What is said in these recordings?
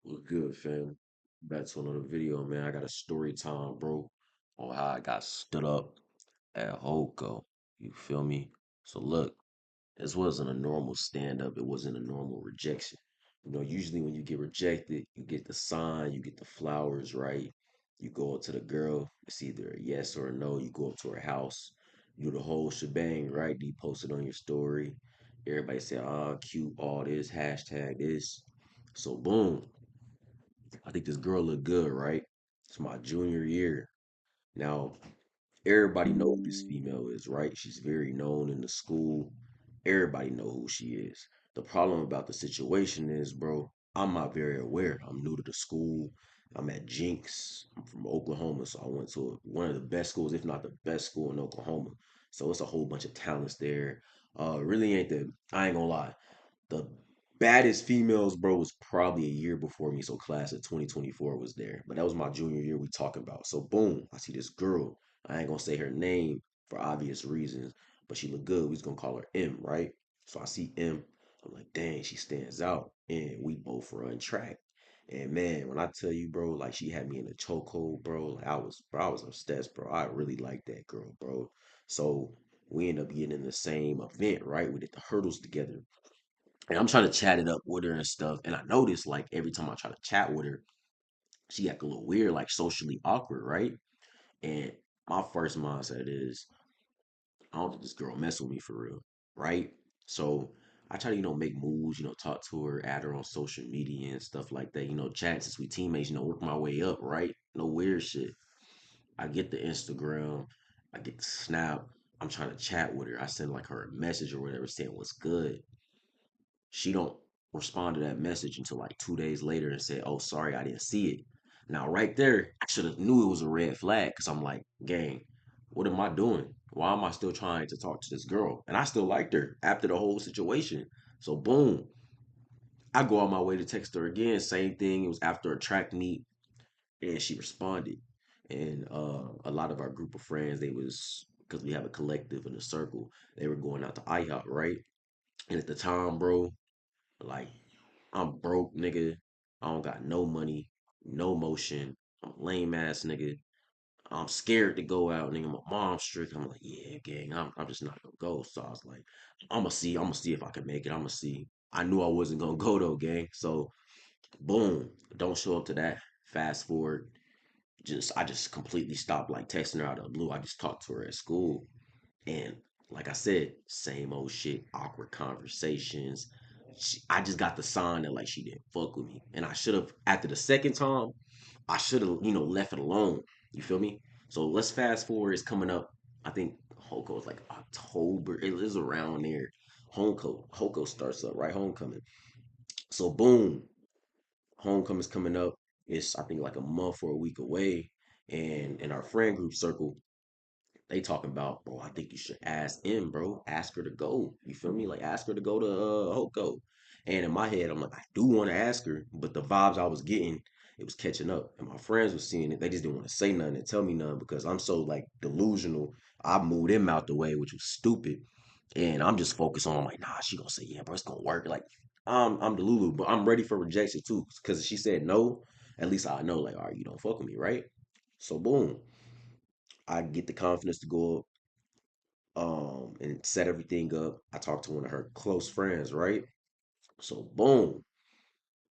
What's good, fam? Back to another video, man. I got a story time, bro, on how I got stood up at HOCO. You feel me? So look, this wasn't a normal stand up. It wasn't a normal rejection. Usually when you get rejected, you get the sign, you get the flowers, right? You go up to the girl. It's either a yes or a no. You go up to her house. You do the whole shebang, right? You post it on your story. Everybody say, ah, cute, all this, hashtag this. So boom. I think this girl looked good, right? It's my junior year. Now, everybody know who this female is, right? She's very known in the school. Everybody know who she is. The problem about the situation is, bro, I'm not very aware. I'm new to the school. I'm at Jinx. I'm from Oklahoma, so I went to one of the best schools, if not the best school in Oklahoma. So it's a whole bunch of talents there. Really ain't the. I ain't gonna lie. The baddest females, bro, was probably a year before me. So class of 2024 was there. But that was my junior year we talking about. So boom, I see this girl. I ain't gonna say her name for obvious reasons, but she looked good. We was gonna call her M, right? So I see M. I'm like, dang, she stands out. And we both run track. And man, when I tell you, bro, like she had me in a chokehold, bro. Like I was obsessed, bro. I really liked that girl, bro. So we end up getting in the same event, right? We did the hurdles together. And I'm trying to chat it up with her and stuff. And I noticed like every time I try to chat with her, she act a little weird, like socially awkward, right? And my first mindset is, I don't think this girl mess with me for real, right? So I try to, make moves, talk to her, add her on social media and stuff like that, chat since we teammates, work my way up, right? No weird shit. I get the Instagram, I get the snap. I'm trying to chat with her. I send like her a message or whatever saying what's good. She don't respond to that message until like 2 days later and say, "Oh, sorry, I didn't see it." Now, right there, I should have knew it was a red flag because I'm like, gang, what am I doing? Why am I still trying to talk to this girl? And I still liked her after the whole situation. So boom, I go on my way to text her again. Same thing. It was after a track meet, and she responded. And a lot of our group of friends, they was because we have a collective and a circle. They were going out to IHOP, right? And at the time, bro, like I'm broke, nigga. I don't got no money, no motion. I'm a lame ass nigga. I'm scared to go out, nigga. My mom's strict. I'm like, yeah, gang, I'm just not gonna go. So I was like, I'm gonna see if I can make it. I'm gonna see. I knew I wasn't gonna go though, gang. So boom, don't show up to that. Fast forward, I just completely stopped like texting her out of the blue. I just talked to her at school. And like I said, same old shit, awkward conversations. I just got the sign that like she didn't fuck with me, and I should have after the second time, I should have left it alone. You feel me? So let's fast forward. It's coming up. I think HOCO is like October. It is around there. HOCO starts up right. Homecoming. So boom, homecoming's coming up. It's I think like a month or a week away, and in our friend group circle, they talking about, bro, I think you should ask M, bro. Ask her to go. You feel me? Like ask her to go to HOCO. And in my head, I'm like, I do want to ask her, but the vibes I was getting, it was catching up. And my friends were seeing it. They just didn't want to say nothing and tell me nothing because I'm so like delusional. I moved them out the way, which was stupid. And I'm just focused on, I'm like, nah, she gonna say, yeah, bro, it's gonna work. Like, I'm Delulu, but I'm ready for rejection too. Cause she said no, at least I know, like, all right, you don't fuck with me, right? So boom. I get the confidence to go and set everything up. I talked to one of her close friends, right? So boom,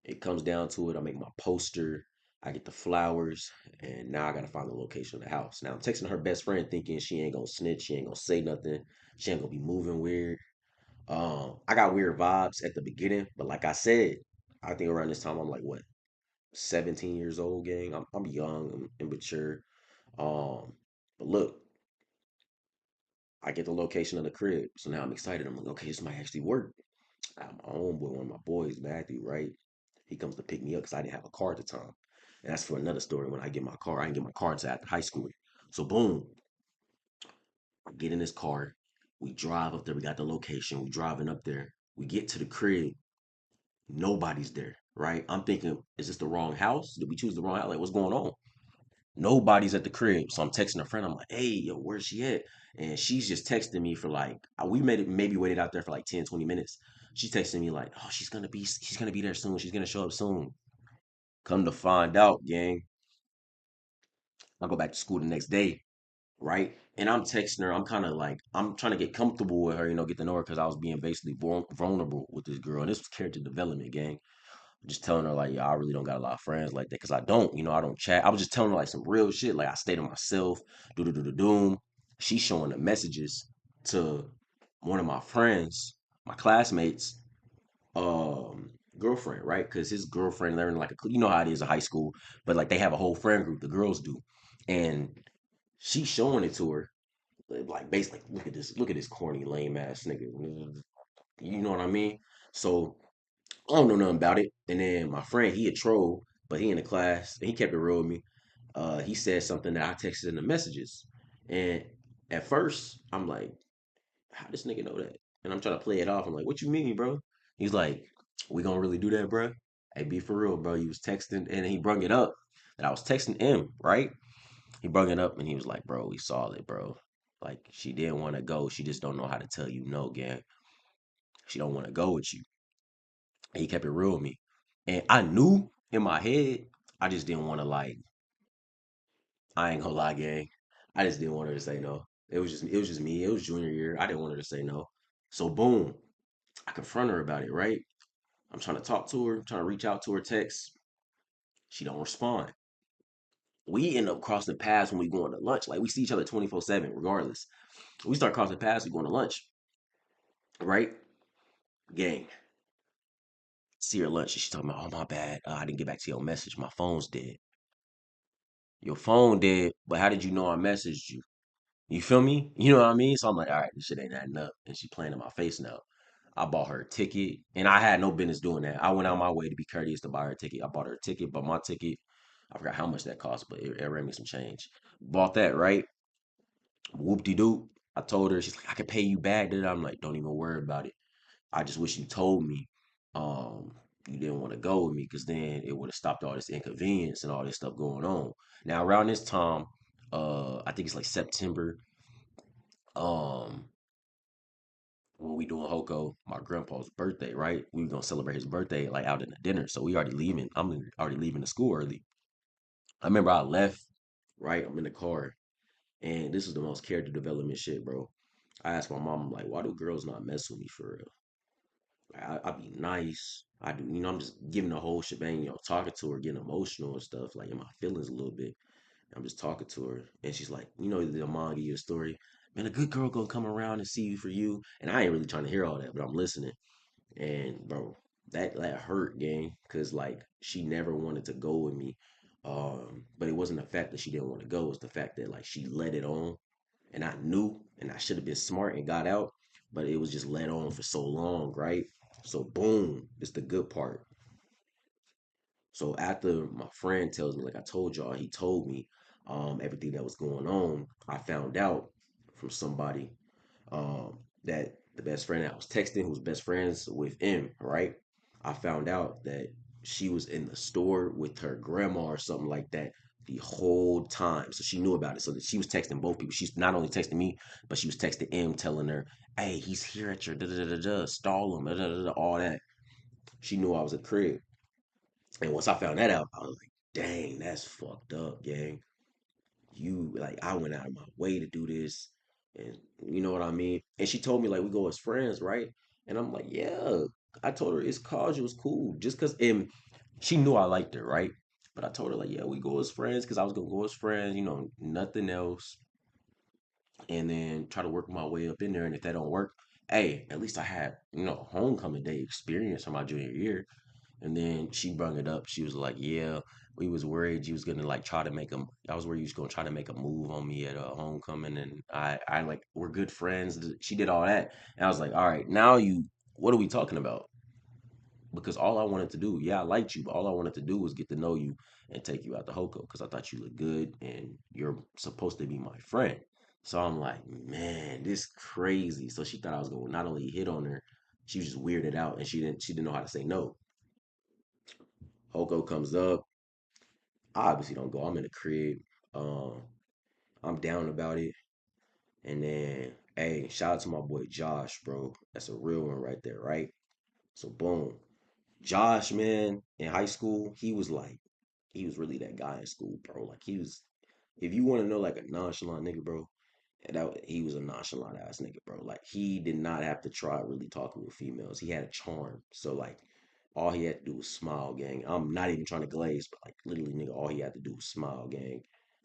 it comes down to it. I make my poster, I get the flowers, and now I gotta find the location of the house. Now I'm texting her best friend thinking she ain't gonna snitch, she ain't gonna say nothing, she ain't gonna be moving weird. I got weird vibes at the beginning, but like I said, I think around this time I'm like what 17 years old, gang. I'm young, I'm immature. Um, but look, I get the location of the crib, so now I'm excited. I'm like, okay, this might actually work. My homeboy, one of my boys, Matthew, right? He comes to pick me up because I didn't have a car at the time. And that's for another story. When I get my car, I didn't get my car until after high school. So boom, I get in this car. We drive up there. We got the location. We driving up there. We get to the crib. Nobody's there, right? I'm thinking, is this the wrong house? Did we choose the wrong house? Like, what's going on? Nobody's at the crib. So I'm texting a friend. I'm like, hey, yo, where's she at? And she's just texting me for like, we made it, maybe waited out there for like 10, 20 minutes. She's texting me like, oh, she's gonna be there soon. She's gonna show up soon. Come to find out, gang, I go back to school the next day, right? And I'm texting her. I'm kind of like, I'm trying to get comfortable with her, get to know her because I was being basically vulnerable with this girl. And this was character development, gang. Just telling her, like, yeah, I really don't got a lot of friends like that because I don't, I don't chat. I was just telling her, like, some real shit. Like, I stay to myself, do do do do doom. She's showing the messages to one of my friends, my classmates, girlfriend, right? Because his girlfriend learned like you know how it is in high school, but like they have a whole friend group, the girls do, and she's showing it to her, like basically, look at this corny, lame ass nigga. You know what I mean? So I don't know nothing about it. And then my friend, he a troll, but he in the class, and he kept it real with me. He said something that I texted in the messages, and at first I'm like, how this nigga know that? And I'm trying to play it off. I'm like, what you mean, bro? He's like, we gonna really do that, bro? Hey, be for real, bro. You was texting, and he brung it up that I was texting him, right? He brung it up, and he was like, bro, we saw it, bro. Like she didn't want to go. She just don't know how to tell you no, gang. She don't want to go with you. And he kept it real with me, and I knew in my head, I just didn't want to like. I ain't gonna lie, gang. I just didn't want her to say no. It was just me. It was junior year. I didn't want her to say no. So boom, I confront her about it, right? I'm trying to talk to her, trying to reach out to her text. She don't respond. We end up crossing paths when we going to lunch. Like we see each other 24/7, regardless. We start crossing paths, we going to lunch, right? Gang. See her lunch. And she's talking about, oh my bad. I didn't get back to your message. My phone's dead. Your phone dead, but how did you know I messaged you? You feel me? You know what I mean? So I'm like, all right, this shit ain't adding up. And she playing in my face now. I bought her a ticket, and I had no business doing that. I went out my way to be courteous to buy her a ticket. I bought her a ticket, but my ticket, I forgot how much that cost, but it ran me some change. Bought that, right? Whoop de doop. I told her, she's like, I can pay you back. I'm like, don't even worry about it. I just wish you told me you didn't want to go with me because then it would have stopped all this inconvenience and all this stuff going on. Now, around this time, I think it's like September, um, when we doing HOCO, my grandpa's birthday, right? We gonna celebrate his birthday like out in the dinner. So we already leaving. I'm already leaving the school early. I remember I left, right? I'm in the car, and this is the most character development shit, bro. I asked my mom, I'm like, why do girls not mess with me for real? Like, I be nice. I do, I'm just giving the whole shebang, talking to her, getting emotional and stuff, like in my feelings a little bit. I'm just talking to her, and she's like, the mom give you a story. Man, a good girl gonna come around and see you for you. And I ain't really trying to hear all that, but I'm listening. And bro, that hurt, gang, cause like she never wanted to go with me. But it wasn't the fact that she didn't want to go, it's the fact that like she let it on, and I knew, and I should have been smart and got out, but it was just let on for so long, right? So boom, it's the good part. So after my friend tells me, like I told y'all, he told me everything that was going on. I found out from somebody that the best friend that I was texting, who was best friends with him, right? I found out that she was in the store with her grandma or something like that the whole time. So she knew about it. So that she was texting both people. She's not only texting me, but she was texting him, telling her, "Hey, he's here at your da da da da, stall him, da da da, all that." She knew I was at the crib, and once I found that out, I was like, "Dang, that's fucked up, gang." I went out of my way to do this, and you know what I mean. And she told me like we go as friends, right? And I'm like, yeah. I told her it's casual, it's cool, just cause. And she knew I liked her, right? But I told her like, yeah, we go as friends, cause I was gonna go as friends, nothing else. And then try to work my way up in there. And if that don't work, hey, at least I had homecoming day experience from my junior year. And then she brought it up. She was like, "Yeah, we was worried you was gonna like try to make a. I was worried you was gonna try to make a move on me at homecoming." And I like we're good friends. She did all that, and I was like, "All right, now you. What are we talking about?" Because all I wanted to do, yeah, I liked you, but all I wanted to do was get to know you and take you out to HOCO because I thought you looked good and you're supposed to be my friend. So I'm like, man, this crazy. So she thought I was gonna not only hit on her, she was just weirded out and she didn't know how to say no. HOCO comes up. I obviously don't go. I'm in the crib. Um, I'm down about it. And then, hey, shout out to my boy Josh, bro. That's a real one right there, right? So boom. Josh, man, in high school, he was like he was really that guy in school, bro. Like he was, if you want to know like a nonchalant nigga, bro, and he was a nonchalant ass nigga, bro. Like he did not have to try really talking with females. He had a charm. So like all he had to do was smile, gang. I'm not even trying to glaze, but like literally, nigga, all he had to do was smile, gang,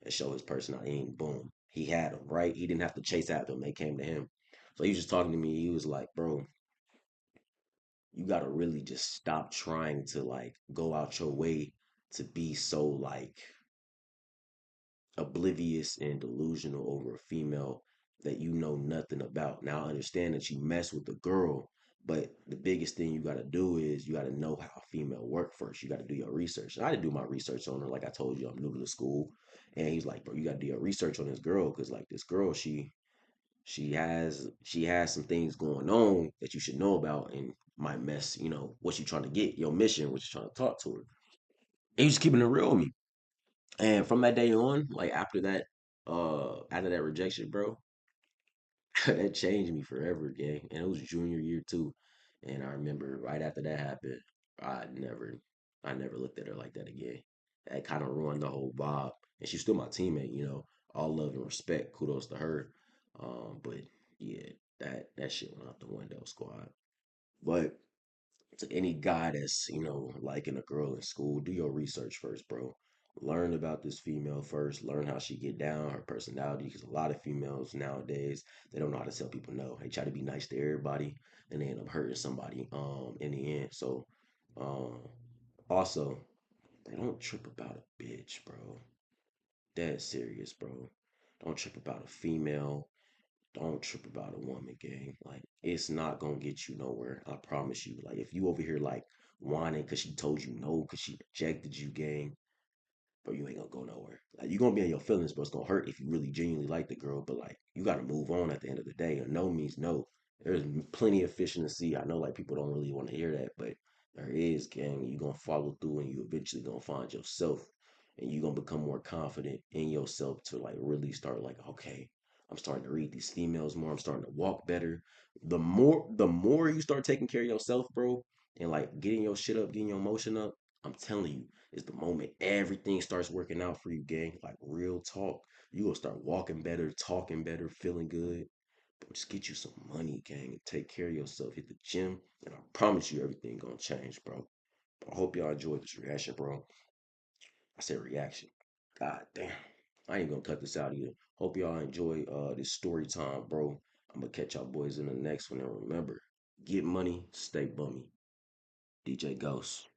and show his personality. And boom, he had them, right? He didn't have to chase after them. They came to him. So he was just talking to me. He was like, bro, you gotta really just stop trying to like go out your way to be so like oblivious and delusional over a female that you know nothing about. Now I understand that you mess with the girl, but the biggest thing you gotta do is you gotta know how a female work first. You gotta do your research. And I didn't do my research on her. Like I told you, I'm new to the school. And he's like, bro, you gotta do your research on this girl, because like this girl, she has some things going on that you should know about and might mess, what you trying to get, your mission, what you trying to talk to her. And he's just keeping it real with me. And from that day on, like after that rejection, bro, that changed me forever, gang. And it was junior year too. And I remember right after that happened, I never I never looked at her like that again. That kind of ruined the whole vibe. And she's still my teammate, all love and respect. Kudos to her. But yeah, that shit went out the window, squad. But to any guy that's, liking a girl in school, do your research first, bro. Learn about this female first. Learn how she get down, her personality. Because a lot of females nowadays, they don't know how to tell people no. They try to be nice to everybody, and they end up hurting somebody. In the end. So, um, also, they don't trip about a bitch, bro. Dead serious, bro. Don't trip about a female. Don't trip about a woman, gang. Like, it's not gonna get you nowhere. I promise you. Like, if you over here like whining because she told you no, because she rejected you, gang, bro, you ain't gonna go nowhere. Like, you're gonna be in your feelings, but it's gonna hurt if you really genuinely like the girl. But like, you gotta move on at the end of the day. A no means no. There's plenty of fish in the sea. I know like people don't really want to hear that, but there is, gang. You gonna follow through, and you eventually gonna find yourself, and you gonna become more confident in yourself to like really start like, okay, I'm starting to read these females more. I'm starting to walk better. The more you start taking care of yourself, bro, and like getting your shit up, getting your emotion up, I'm telling you, is the moment everything starts working out for you, gang. Like real talk. You will start walking better, talking better, feeling good. But just get you some money, gang, and take care of yourself. Hit the gym, and I promise you everything gonna change, bro. But I hope y'all enjoyed this reaction, bro. I said reaction. God damn. I ain't gonna cut this out either. Hope y'all enjoy this story time, bro. I'm gonna catch y'all boys in the next one. And remember, get money, stay bummy. DJ Ghost.